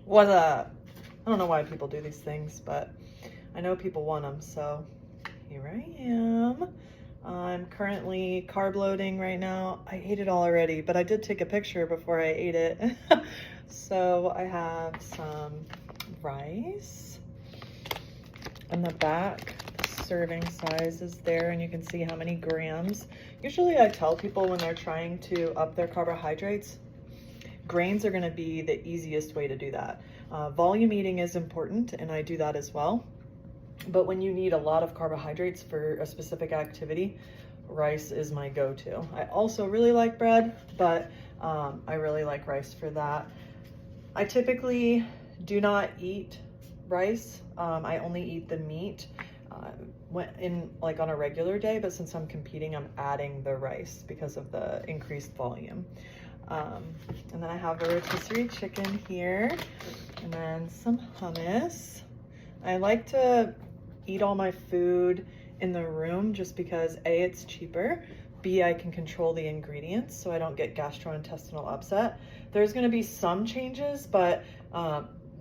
What I don't know why people do these things, but I know people want them, so here I am. I'm currently carb loading right now. I ate it all already, but I did take a picture before I ate it. So I have some rice in the back. The serving size is there, and you can see how many grams. Usually I tell people when they're trying to up their carbohydrates, grains are going to be the easiest way to do that. Volume eating is important, and I do that as well. But when you need a lot of carbohydrates for a specific activity, rice is my go-to. I also really like bread, but I really like rice for that. I typically do not eat rice. I only eat the meat on a regular day, but since I'm competing, I'm adding the rice because of the increased volume. And then I have a rotisserie chicken here, and then some hummus. I like to eat all my food in the room just because A, it's cheaper, B, I can control the ingredients so I don't get gastrointestinal upset. There's going to be some changes, but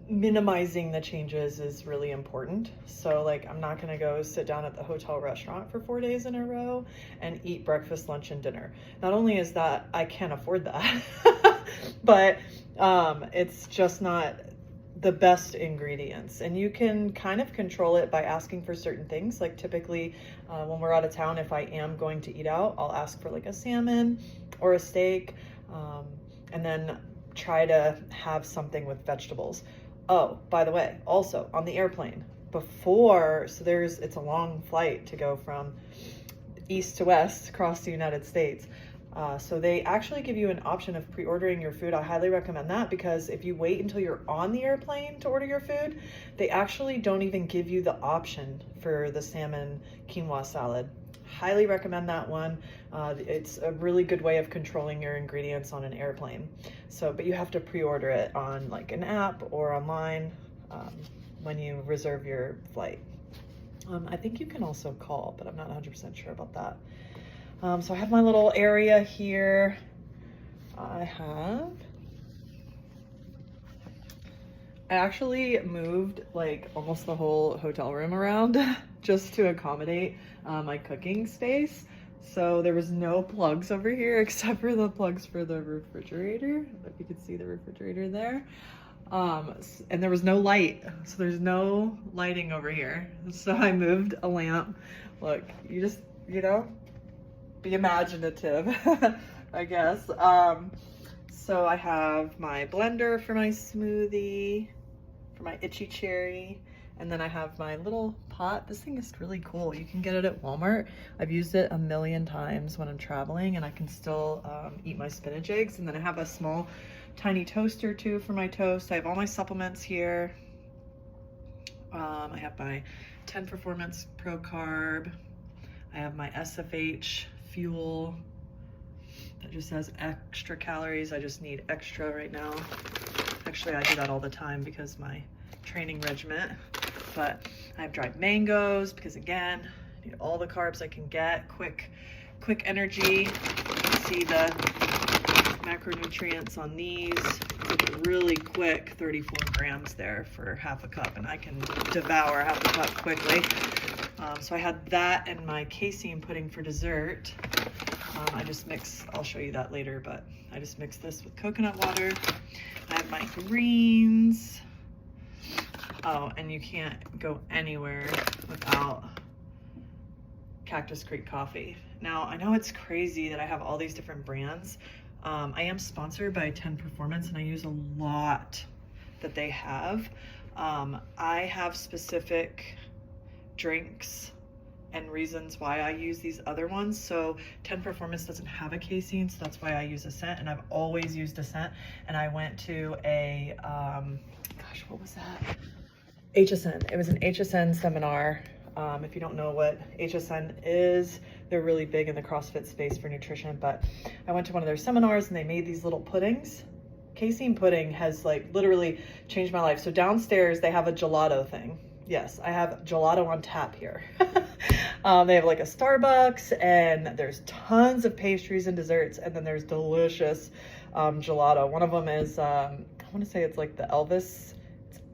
minimizing the changes is really important. So like, I'm not going to go sit down at the hotel restaurant for 4 days in a row and eat breakfast, lunch, and dinner. Not only is that I can't afford that, but it's just not the best ingredients. And you can kind of control it by asking for certain things. Like typically when we're out of town, if I am going to eat out, I'll ask for like a salmon or a steak, and then try to have something with vegetables. Oh, by the way, also on the airplane it's a long flight to go from east to west across the United States. So they actually give you an option of pre-ordering your food. I highly recommend that, because if you wait until you're on the airplane to order your food, they actually don't even give you the option for the salmon quinoa salad. Highly recommend that one. It's a really good way of controlling your ingredients on an airplane. But you have to pre-order it on like an app or online when you reserve your flight. I think you can also call, but I'm not 100% sure about that. So I have my little area here. I actually moved like almost the whole hotel room around just to accommodate my cooking space. So there was no plugs over here except for the plugs for the refrigerator. If you can see the refrigerator there. And there was no light, so there's no lighting over here. So I moved a lamp. Look, you just, be imaginative, I guess. So I have my blender for my smoothie, for my itchy cherry, and then I have my little pot. This thing is really cool. You can get it at Walmart. I've used it a million times when I'm traveling, and I can still eat my spinach eggs. And then I have a small, tiny toaster too for my toast. I have all my supplements here. I have my 10 Performance Pro Carb. I have my SFH Fuel that just has extra calories. I just need extra right now. Actually, I do that all the time because my training regiment. But I have dried mangoes because, again, I need all the carbs I can get. Quick energy. You can see the macronutrients on these. It's really quick, 34 grams there for half a cup, and I can devour half a cup quickly. So I had that and my casein pudding for dessert. I just mix, I'll show you that later, but I just mix this with coconut water. I have my greens. Oh, and you can't go anywhere without Cactus Creek coffee. Now, I know it's crazy that I have all these different brands. I am sponsored by 10 Performance, and I use a lot that they have. I have specific drinks and reasons why I use these other ones. So 10 Performance doesn't have a casein, so that's why I use Ascent, and I've always used Ascent. And I went to a, what was that? HSN. It was an HSN seminar. If you don't know what HSN is, they're really big in the CrossFit space for nutrition, but I went to one of their seminars and they made these little puddings. Casein pudding has like literally changed my life. So downstairs they have a gelato thing. Yes, I have gelato on tap here. They have like a Starbucks, and there's tons of pastries and desserts, and then there's delicious gelato. One of them is, I want to say it's like the Elvis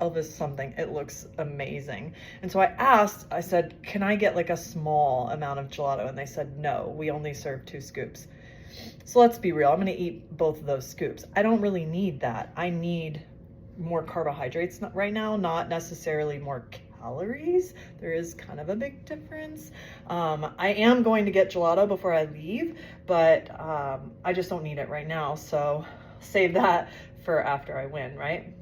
Elvis something. It looks amazing. And so I said, can I get like a small amount of gelato? And they said, no, we only serve 2 scoops. So let's be real, I'm gonna eat both of those scoops. I don't really need that. I need more carbohydrates right now, not necessarily more calories. There is kind of a big difference. I am going to get gelato before I leave, but I just don't need it right now. So save that for after I win, right?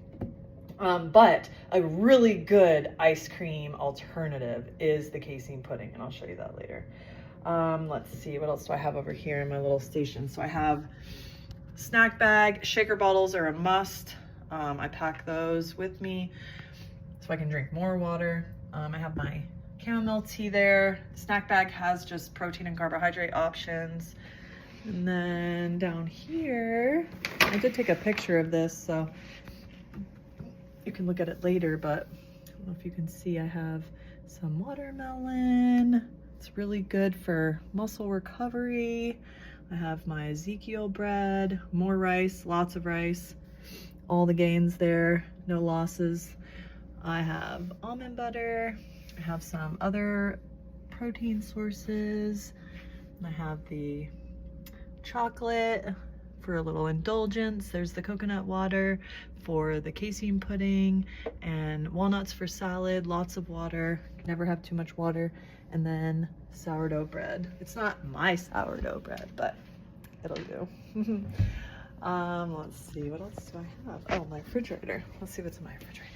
But a really good ice cream alternative is the casein pudding, and I'll show you that later. Let's see, what else do I have over here in my little station? So I have snack bag, shaker bottles are a must. I pack those with me so I can drink more water. I have my chamomile tea there. Snack bag has just protein and carbohydrate options. And then down here, I did take a picture of this, so you can look at it later, but I don't know if you can see, I have some watermelon. It's really good for muscle recovery. I have my Ezekiel bread, more rice, lots of rice, all the gains there, no losses. I have almond butter. I have some other protein sources. I have the chocolate for a little indulgence. There's the coconut water for the casein pudding, and walnuts for salad, lots of water. Never have too much water. And then sourdough bread. It's not my sourdough bread, but it'll do. Let's see, what else do I have? Oh, my refrigerator. Let's see what's in my refrigerator.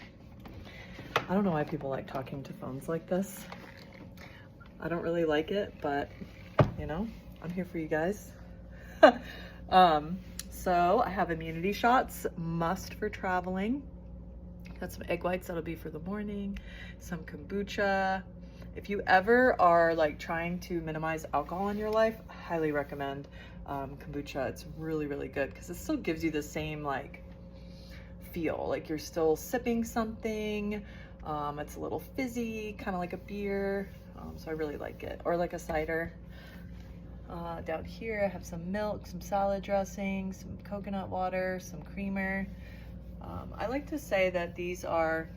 I don't know why people like talking to phones like this. I don't really like it, but you know, I'm here for you guys. So I have immunity shots, must for traveling. Got some egg whites, that'll be for the morning. Some kombucha. If you ever are like trying to minimize alcohol in your life, I highly recommend kombucha. It's really, really good because it still gives you the same like feel, like you're still sipping something. It's a little fizzy, kind of like a beer. So I really like it, or like a cider. Down here I have some milk, some salad dressing, some coconut water, some creamer. I like to say that these are,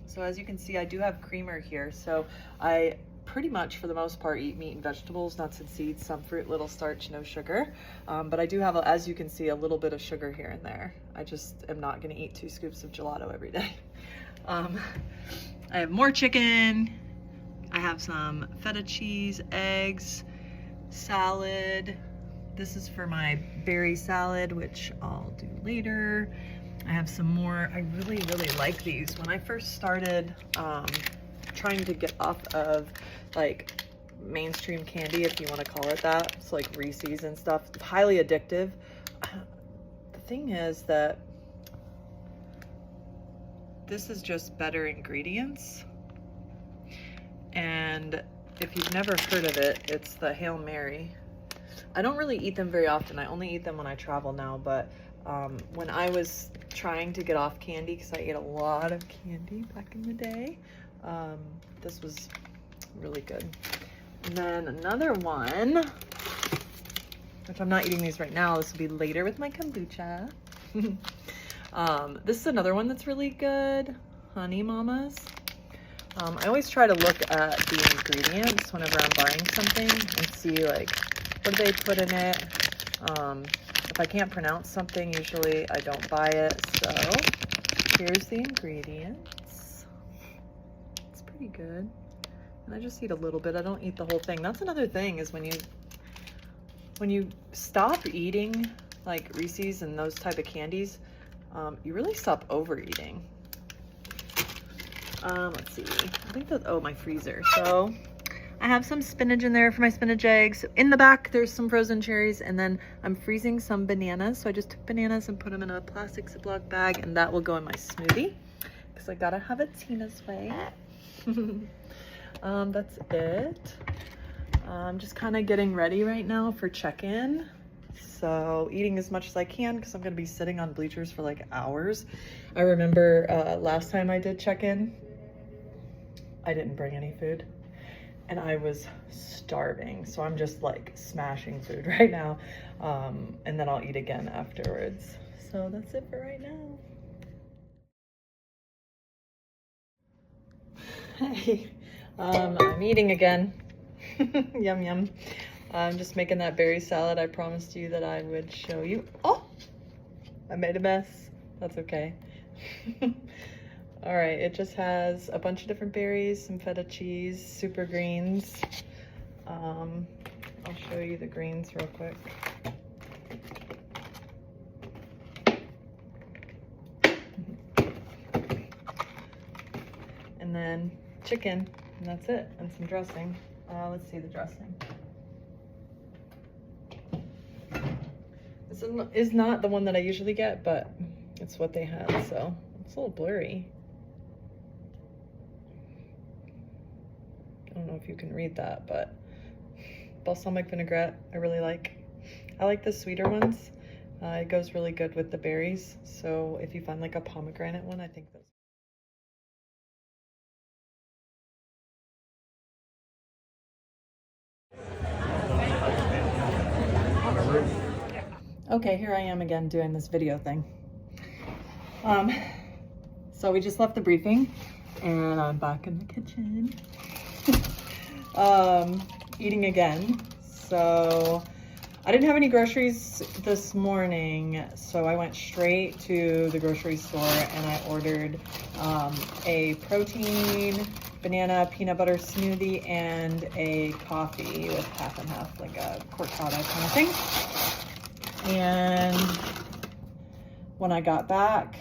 so as you can see, I do have creamer here. So I pretty much for the most part eat meat and vegetables, nuts and seeds, some fruit, little starch, no sugar. But I do have, as you can see, a little bit of sugar here and there. I just am not gonna eat 2 scoops of gelato every day. I have more chicken. I have some feta cheese, eggs, salad. This is for my berry salad, which I'll do later. I have some more. I really, really like these. When I first started trying to get off of like mainstream candy, if you want to call it that, it's like Reese's and stuff, highly addictive. The thing is that this is just better ingredients. And if you've never heard of it, it's the Hail Mary. I don't really eat them very often. I only eat them when I travel now, but when I was trying to get off candy, because I ate a lot of candy back in the day, this was really good. And then another one, which I'm not eating these right now, this will be later with my kombucha. This is another one that's really good, Honey Mamas. I always try to look at the ingredients whenever I'm buying something and see like, what do they put in it? If I can't pronounce something, usually I don't buy it. So here's the ingredients. It's pretty good. And I just eat a little bit. I don't eat the whole thing. That's another thing, is when you stop eating like Reese's and those type of candies, you really stop overeating. Let's see, I think that, oh, my freezer. So I have some spinach in there for my spinach eggs. In the back, there's some frozen cherries, and then I'm freezing some bananas. So I just took bananas and put them in a plastic Ziploc bag, and that will go in my smoothie because I gotta have it Tina's way. That's it. I'm just kind of getting ready right now for check-in. So eating as much as I can because I'm gonna be sitting on bleachers for like hours. I remember last time I did check-in, I didn't bring any food and I was starving. So I'm just like smashing food right now. And then I'll eat again afterwards. So that's it for right now. Hey, I'm eating again. Yum yum. I'm just making that berry salad I promised you that I would show you. Oh, I made a mess. That's okay. All right, it just has a bunch of different berries, some feta cheese, super greens. I'll show you the greens real quick. And then chicken, and that's it, and some dressing. Let's see the dressing. This is not the one that I usually get, but it's what they had, so it's a little blurry. I don't know if you can read that, but balsamic vinaigrette I really like. I like the sweeter ones. It goes really good with the berries, so if you find like a pomegranate one, I think those. Okay, here I am again doing this video thing. So we just left the briefing and I'm back in the kitchen. Eating again. So I didn't have any groceries this morning, so I went straight to the grocery store and I ordered a protein, banana, peanut butter smoothie, and a coffee with half and half, like a cortado kind of thing. And when I got back,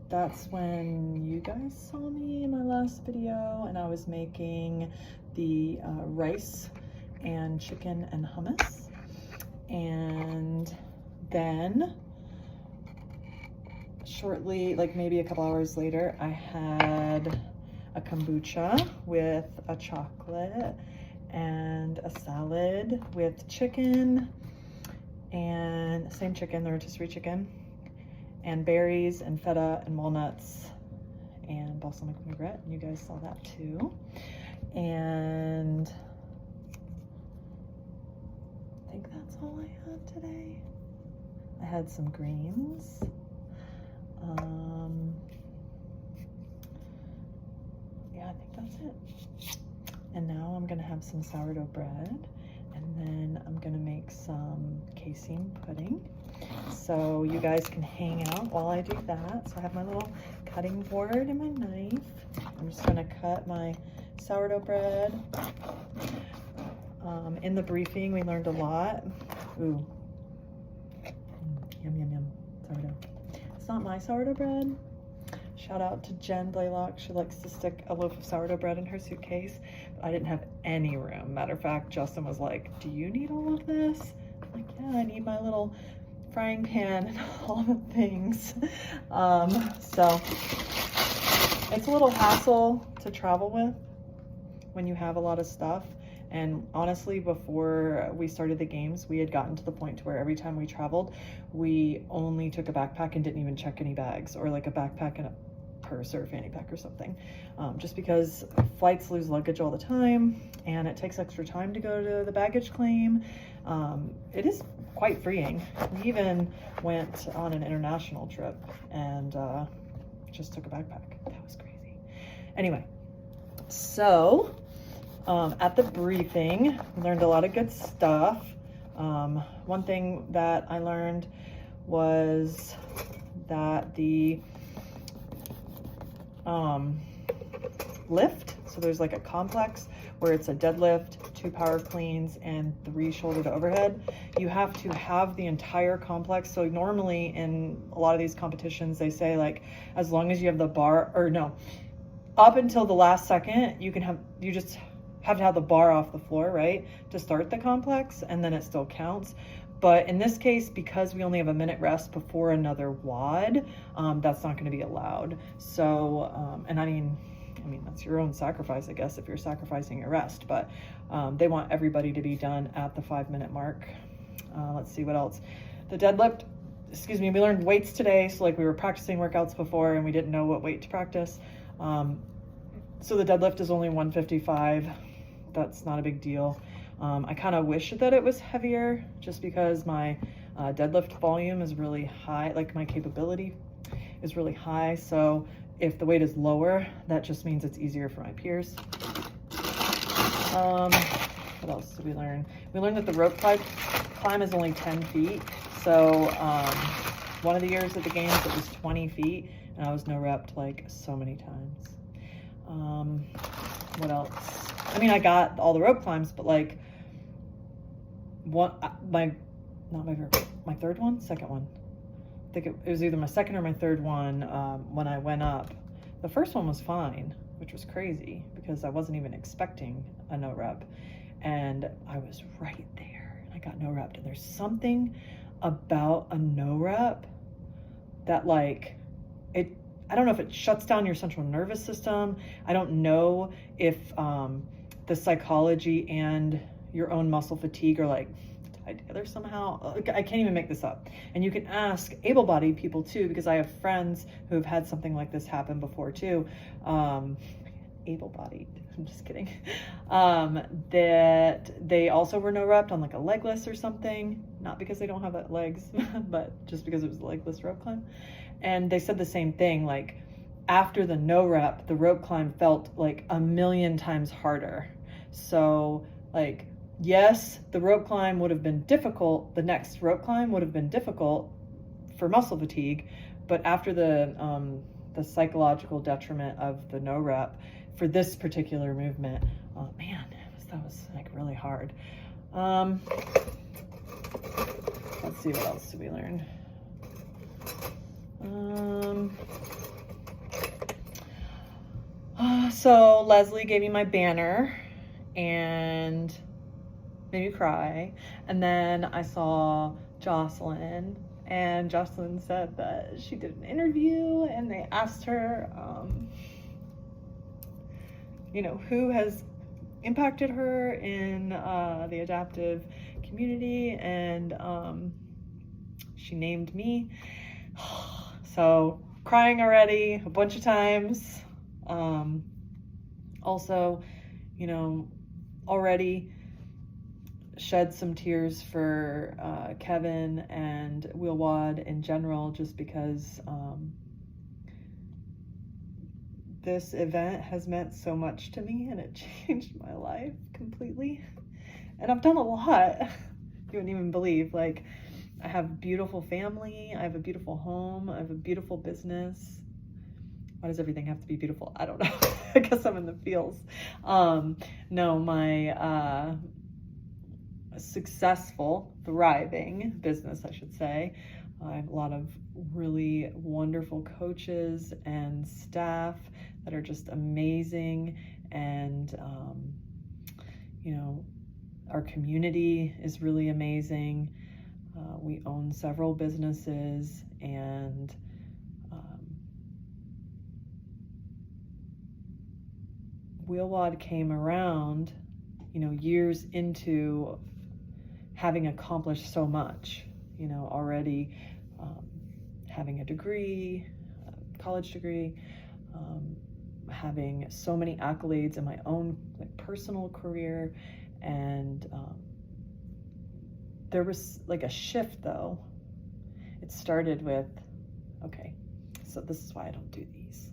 that's when you guys saw me in my last video, and I was making the rice and chicken and hummus. And then shortly, like maybe a couple hours later, I had a kombucha with a chocolate and a salad with chicken, and same chicken, the rotisserie chicken, and berries and feta and walnuts and balsamic vinaigrette. You guys saw that too. And I think that's all I had today. I had some greens. Yeah, I think that's it. And now I'm gonna have some sourdough bread, and then I'm gonna make some casein pudding. So you guys can hang out while I do that. So I have my little cutting board and my knife. I'm just gonna cut my sourdough bread. In the briefing, we learned a lot. Ooh, yum, yum, yum, sourdough. It's not my sourdough bread. Shout out to Jen Blaylock. She likes to stick a loaf of sourdough bread in her suitcase. But I didn't have any room. Matter of fact, Justin was like, do you need all of this? I'm like, yeah, I need my little frying pan and all the things. So it's a little hassle to travel with when you have a lot of stuff. And honestly, before we started the games, we had gotten to the point to where every time we traveled, we only took a backpack and didn't even check any bags, or like a backpack and a purse or a fanny pack or something. Just because flights lose luggage all the time and it takes extra time to go to the baggage claim. It is quite freeing. We even went on an international trip and just took a backpack. That was crazy. Anyway, so at the briefing, we learned a lot of good stuff. One thing that I learned was that the lift, so there's like a complex where it's a deadlift, 2 power cleans, and 3 shoulder to overhead. You have to have the entire complex. So normally in a lot of these competitions, they say like, as long as you have the bar, or no, up until the last second, you just have to have the bar off the floor, right, to start the complex, and then it still counts. But in this case, because we only have a minute rest before another WOD, that's not going to be allowed. So, and I mean, that's your own sacrifice, I guess, if you're sacrificing your rest, but they want everybody to be done at the 5-minute mark. Let's see what else. The deadlift, excuse me, we learned weights today. So like we were practicing workouts before and we didn't know what weight to practice. So the deadlift is only 155. That's not a big deal. I kind of wish that it was heavier just because my deadlift volume is really high, like my capability is really high. So if the weight is lower, that just means it's easier for my peers. What else did we learn? We learned that the rope climb is only 10 feet. So one of the years at the games, it was 20 feet, and I was no repped like so many times. What else? I mean, I got all the rope climbs, but like my third one, second one. I think it was either my second or my third one when I went up. The first one was fine, which was crazy because I wasn't even expecting a no rep. And I was right there. I got no rep. And there's something about a no rep that like, I don't know if it shuts down your central nervous system. I don't know if the psychology and your own muscle fatigue are like tied together somehow. I can't even make this up. And you can ask able-bodied people too, because I have friends who have had something like this happen before too. Able-bodied, I'm just kidding. That they also were no repped on like a legless or something, not because they don't have legs, but just because it was a legless rope climb. And they said the same thing, like after the no rep, the rope climb felt like a million times harder. So like, yes, the rope climb would have been difficult. The next rope climb would have been difficult for muscle fatigue, but after the psychological detriment of the no rep for this particular movement, man, that was like really hard. Let's see, what else did we learn? So Leslie gave me my banner and made me cry. And then I saw Jocelyn, and Jocelyn said that she did an interview and they asked her, you know, who has impacted her in the adaptive community, and she named me. So crying already a bunch of times. Also, you know, already shed some tears for Kevin and WheelWod in general, just because this event has meant so much to me and it changed my life completely. And I've done a lot. You wouldn't even believe. Like, I have a beautiful family, I have a beautiful home, I have a beautiful business. Why does everything have to be beautiful? I don't know. I guess I'm in the feels. No, my successful, thriving business, I should say. I have a lot of really wonderful coaches and staff that are just amazing. And, you know, our community is really amazing. We own several businesses, and WheelWod came around, you know, years into having accomplished so much, you know, already having a degree, a college degree, having so many accolades in my own like personal career. And there was like a shift though. It started with, okay, so this is why I don't do these.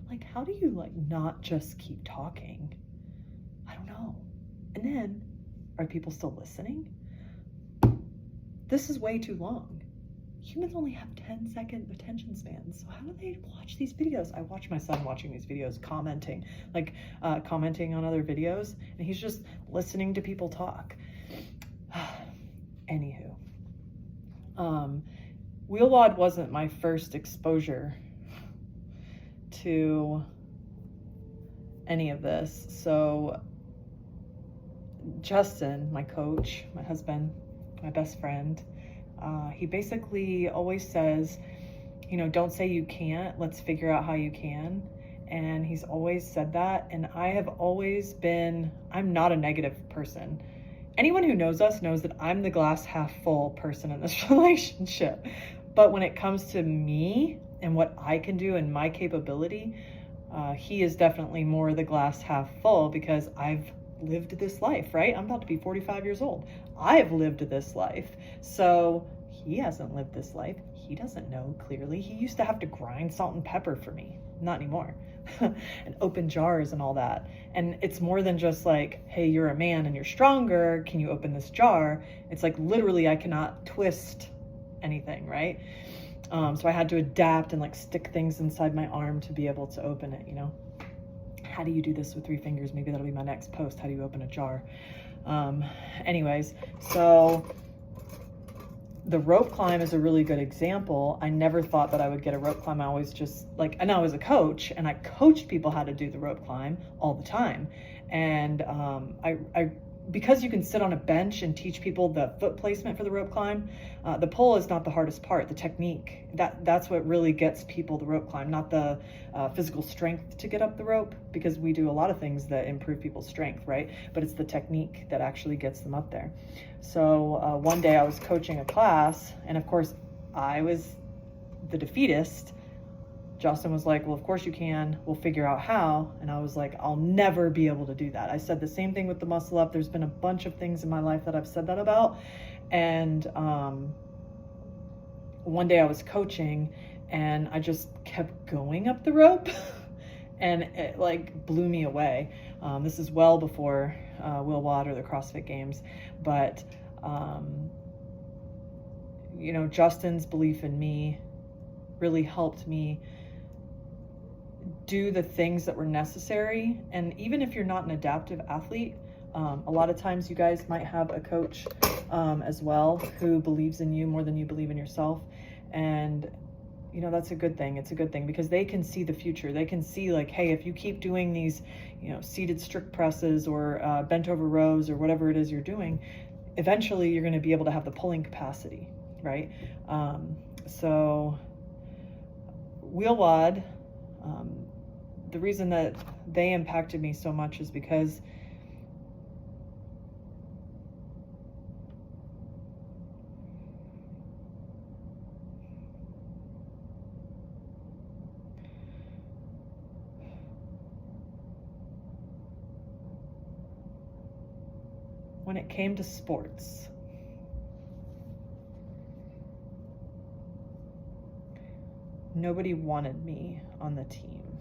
Like, how do you like not just keep talking? I don't know. And then, are people still listening? This is way too long. Humans only have 10-second attention spans. So how do they watch these videos? I watch my son watching these videos, commenting on other videos, and he's just listening to people talk. Anywho, WheelWod wasn't my first exposure to any of this. So Justin, my coach, my husband, my best friend, he basically always says, you know, don't say you can't, let's figure out how you can. And he's always said that. And I have always been, I'm not a negative person. Anyone who knows us knows that I'm the glass half full person in this relationship. But when it comes to me and what I can do and my capability, he is definitely more the glass half full, because I've lived this life, right? I'm about to be 45 years old. I've lived this life. So he hasn't lived this life. he doesn't know clearly. He used to have to grind salt and pepper for me, not anymore. And open jars and all that. And it's more than just like, hey, you're a man and you're stronger, can you open this jar? It's like literally I cannot twist anything, right? So I had to adapt and like stick things inside my arm to be able to open it, you know? How do you do this with 3 fingers? Maybe that'll be my next post. How do you open a jar? Anyways, so the rope climb is a really good example. I never thought that I would get a rope climb. I always just like, and I was a coach and I coached people how to do the rope climb all the time. And because you can sit on a bench and teach people the foot placement for the rope climb, the pole is not the hardest part, the technique. That's what really gets people the rope climb, not the physical strength to get up the rope, because we do a lot of things that improve people's strength, right? But it's the technique that actually gets them up there. So one day I was coaching a class, and of course I was the defeatist. Justin was like, well, of course you can. We'll figure out how. And I was like, I'll never be able to do that. I said the same thing with the muscle up. There's been a bunch of things in my life that I've said that about. And one day I was coaching and I just kept going up the rope and it like blew me away. This is well before WheelWod or the CrossFit Games. But, you know, Justin's belief in me really helped me do the things that were necessary. And even if you're not an adaptive athlete, a lot of times you guys might have a coach as well who believes in you more than you believe in yourself. And you know, that's a good thing. It's a good thing because they can see the future. They can see like, hey, if you keep doing these, you know, seated strict presses or bent over rows or whatever it is you're doing, eventually you're going to be able to have the pulling capacity, right? So WheelWod, the reason that they impacted me so much is because when it came to sports, nobody wanted me on the team.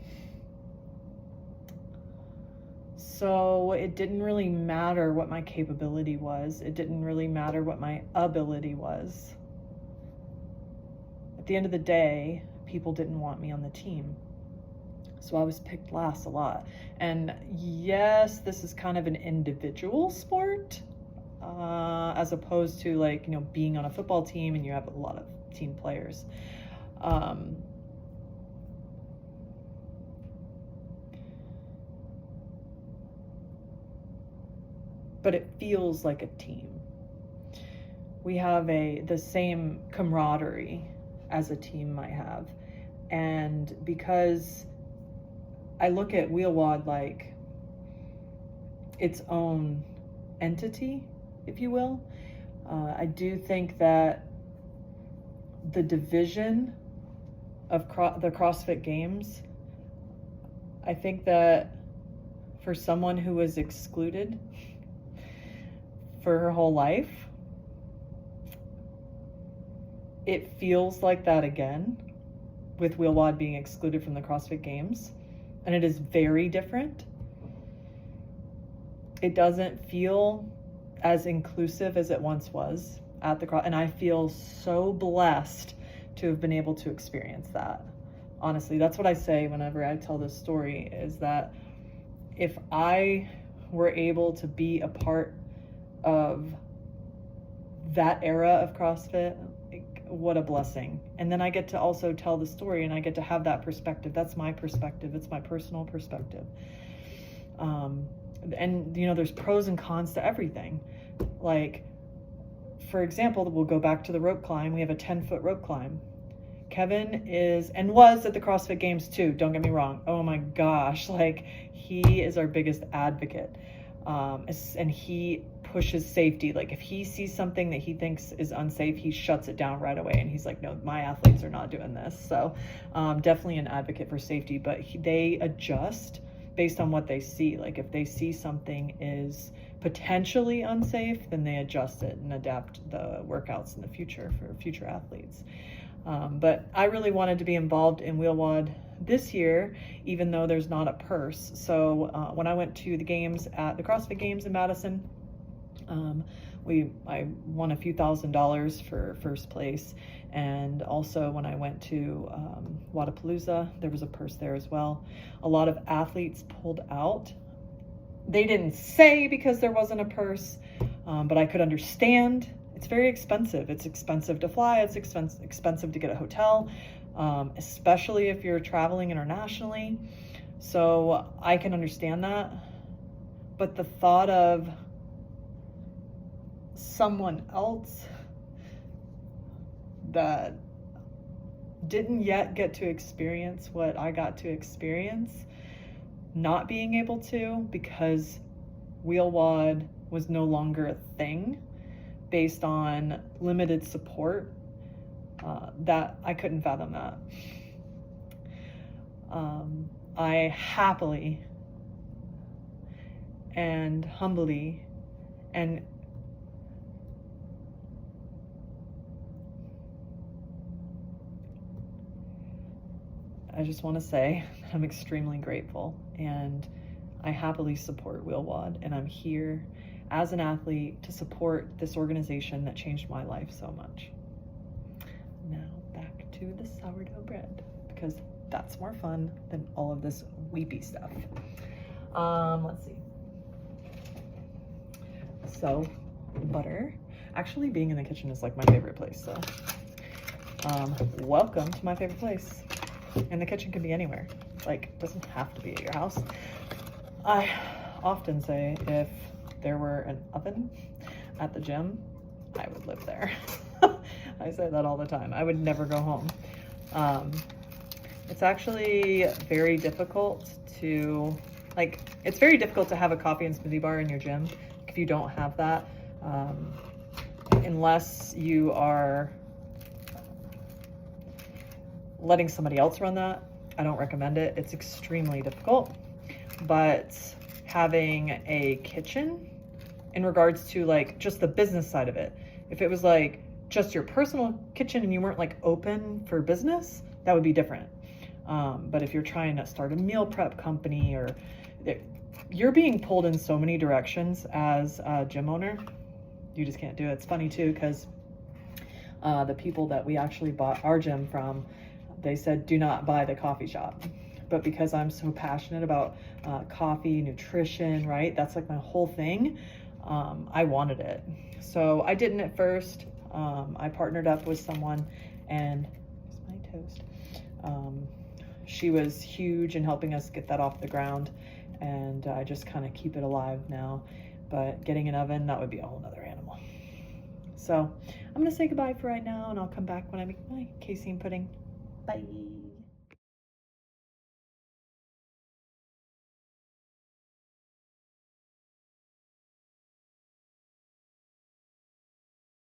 So it didn't really matter what my capability was. It didn't really matter what my ability was. At the end of the day, people didn't want me on the team. So I was picked last a lot. And yes, this is kind of an individual sport, as opposed to like, you know, being on a football team and you have a lot of team players. But it feels like a team. We have the same camaraderie as a team might have. And because I look at WheelWod like its own entity, if you will, I do think that the division of the CrossFit Games, I think that for someone who was excluded for her whole life, it feels like that again with WheelWod being excluded from the CrossFit Games. And it is very different. It doesn't feel as inclusive as it once was at the and I feel so blessed to have been able to experience that. Honestly, that's what I say whenever I tell this story, is that if I were able to be a part of that era of CrossFit, what a blessing. And then I get to also tell the story and I get to have that perspective. That's my perspective. It's my personal perspective. And you know, there's pros and cons to everything. Like, for example, we'll go back to the rope climb. We have a 10-foot rope climb. Kevin is, and was at the CrossFit Games too, don't get me wrong. Oh my gosh, like he is our biggest advocate. And he pushes safety. Like if he sees something that he thinks is unsafe, he shuts it down right away. And he's like, no, my athletes are not doing this. So definitely an advocate for safety, but they adjust based on what they see. Like if they see something is potentially unsafe, then they adjust it and adapt the workouts in the future for future athletes. But I really wanted to be involved in WheelWod this year, even though there's not a purse. So when I went to the games at the CrossFit Games in Madison, I won a few $1,000s for first place. And also when I went to Wadapalooza, there was a purse there as well. A lot of athletes pulled out. They didn't say because there wasn't a purse, but I could understand. It's very expensive. It's expensive to fly. It's expensive to get a hotel, especially if you're traveling internationally. So I can understand that. But the thought of someone else that didn't yet get to experience what I got to experience, not being able to because WheelWod was no longer a thing based on limited support, that I couldn't fathom that. I happily and humbly and I just want to say that I'm extremely grateful, and I happily support WheelWod, and I'm here as an athlete to support this organization that changed my life so much. Now back to the sourdough bread, because that's more fun than all of this weepy stuff. Let's see. So, butter. Actually, being in the kitchen is like my favorite place, so welcome to my favorite place. And the kitchen can be anywhere. Like, it doesn't have to be at your house. I often say if there were an oven at the gym, I would live there. I say that all the time. I would never go home. It's actually very difficult to, it's very difficult to have a coffee and smoothie bar in your gym if you don't have that, unless you are letting somebody else run that. I don't recommend it. It's extremely difficult. But having a kitchen in regards to just the business side of it, if it was just your personal kitchen and you weren't open for business, that would be different. But if you're trying to start a meal prep company, or you're being pulled in so many directions as a gym owner, you just can't do it. It's funny too, because the people that we actually bought our gym from, they said, do not buy the coffee shop. But because I'm so passionate about coffee, nutrition, right? That's my whole thing. I wanted it. So I didn't at first. I partnered up with someone, and here's my toast. She was huge in helping us get that off the ground, and I just kind of keep it alive now. But getting an oven, that would be a whole nother animal. So I'm gonna say goodbye for right now, and I'll come back when I make my casein pudding. Bye.